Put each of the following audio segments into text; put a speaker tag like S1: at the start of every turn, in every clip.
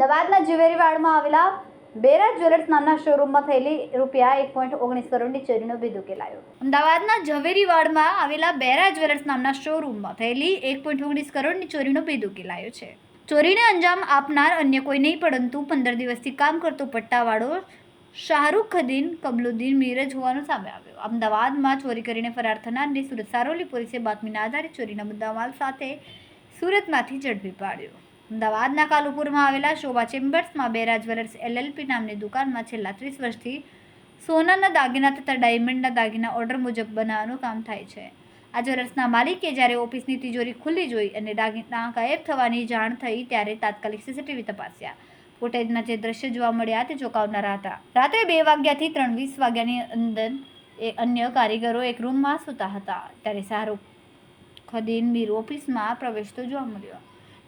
S1: અમદાવાદના ઝવેરીવાડમાં આવેલા બેરા જ્વેલર્સ નામના શોરૂમમાં થયેલી ₹1.19 કરોડની ચોરીનો ભેદ ઉકેલાયો। અમદાવાદના ઝવેરીવાડમાં આવેલા બેરા જ્વેલર્સ નામના શોરૂમમાં થયેલી 1.19 કરોડની ચોરીનો ભેદ ઉકેલાયો છે। ચોરીને અંજામ આપનાર અન્ય કોઈ નહીં પરંતુ 15 દિવસથી કામ કરતો પટ્ટાવાળો શાહરૂખદીન કમલુદ્દીન મીરજ હોવાનું સામે આવ્યું। અમદાવાદમાં ચોરી કરીને ફરાર થનારને સુરત સારોલી પોલીસે બાતમીના આધારે ચોરીના મુદ્દામાલ સાથે સુરતમાંથી ઝડપી પાડ્યો। અમદાવાદના કાલુપુરમાં આવેલા શોભા ચેમ્બર્સમાં બેરા જ્વેલર્સ LLP નામની દુકાનમાં છેલ્લા 30 વર્ષથી સોનાના દાગીના તથા ડાયમંડના દાગીના ઓર્ડર મુજબ બનાવવાનું કામ થાય છે। આ જ્વેલર્સના માલિકે જ્યારે ઓફિસની તિજોરી ખુલ્લી જોઈ અને દાગીના ગાયબ થવાની જાણ થઈ ત્યારે તાત્કાલિક CCTV તપાસ્યા। ફૂટેજના જે દ્રશ્ય જોવા મળ્યા તે ચોંકાવનારા હતા। રાત્રે 2 વાગ્યાથી 3:20 વાગ્યાની અંદર અન્ય કારીગરો એક રૂમમાં સૂતા હતા ત્યારે શાહરૂખદીન મીર ઓફિસમાં પ્રવેશતો જોવા મળ્યો।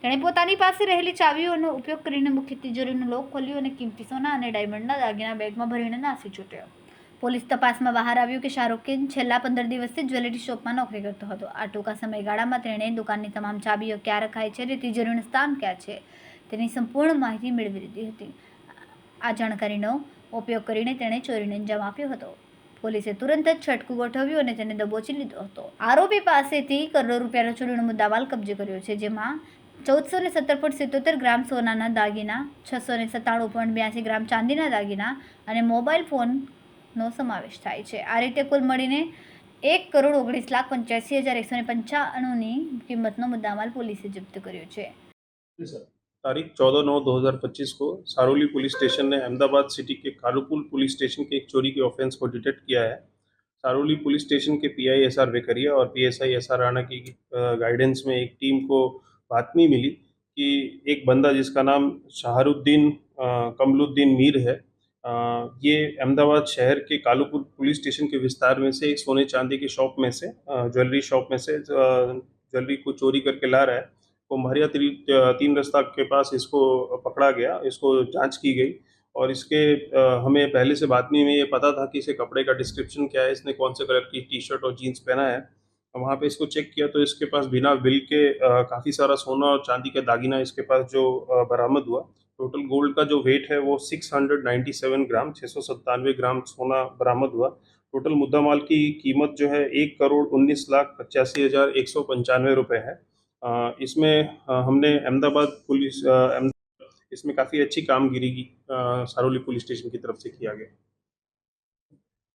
S1: તેણે પોતાની પાસે રહેલી ચાવીઓનો ઉપયોગ કરીને મુખ્ય તિજોરીનું લોક ખોલ્યું અને કિંમતી સોના અને ડાયમંડના દાગીના બેગમાં ભરીને નાસી છૂટ્યો। પોલીસ તપાસમાં બહાર આવ્યું કે શાહરૂખદીન છેલ્લા 15 દિવસથી જ્વેલરી શોપમાં નોકરી કરતો હતો। આ ટૂંકા સમયગાળામાં તેણે દુકાનની તમામ ચાવીઓ ક્યાં રખાય છે અને તિજોરીનું સ્થાન ક્યાં છે તેની સંપૂર્ણ માહિતી મેળવી લીધી હતી। આ જાણકારીનો ઉપયોગ કરીને તેણે ચોરીને અંજામ આપ્યો હતો। પોલીસે તુરંત જ છટકું ગોઠવ્યું અને તેને દબોચી લીધો હતો। આરોપી પાસેથી કરોડો રૂપિયાનો ચોરીનો મુદ્દામાલ કબજે કર્યો છે, જેમાં 1417.77 ગ્રામ સોનાના દાગીના, 697.82 ગ્રામ ચાંદીના દાગીના અને મોબાઈલ ફોનનો સમાવેશ થાય છે। આ રીતે કુલ મળીને ₹1,19,85,195ની કિંમતનો મુદ્દામાલ પોલીસે જપ્ત કર્યો છે।
S2: तारीख 14/9/2025 को सारोली पुलिस स्टेशन ने अहमदाबाद सिटी के कालूपुर पुलिस स्टेशन के एक चोरी के ऑफेंस को डिटेक्ट किया है। सारोली पुलिस स्टेशन के PI SR वेकरिया और PSI SR राणा की गाइडेंस में एक टीम को बातमी मिली कि एक बंदा जिसका नाम शाहरुद्दीन कमलुद्दीन मीर है, ये अहमदाबाद शहर के कालूपुर पुलिस स्टेशन के विस्तार में से एक सोने चांदी की शॉप में से ज्वेलरी शॉप में से ज्वेलरी को चोरी करके ला रहा है। तो महरिया 3 रास्ता के पास इसको पकड़ा गया, इसको जांच की गई और इसके हमें पहले से बातमी में ये पता था कि इसे कपड़े का डिस्क्रिप्शन क्या है, इसने कौन से कलर की टी-शर्ट और जीन्स पहना है। वहाँ पे इसको चेक किया तो इसके पास बिना बिल के काफ़ी सारा सोना और चांदी का दागीना इसके पास जो बरामद हुआ। टोटल गोल्ड का जो वेट है वो 697 ग्राम 697 ग्राम सोना बरामद हुआ। टोटल मुद्दामाल की कीमत जो है ₹1,19,85,195 है। इसमें हमने अहमदाबाद पुलिस इसमें काफ़ी अच्छी कामगिरी की सारोली पुलिस स्टेशन की तरफ से किया गया।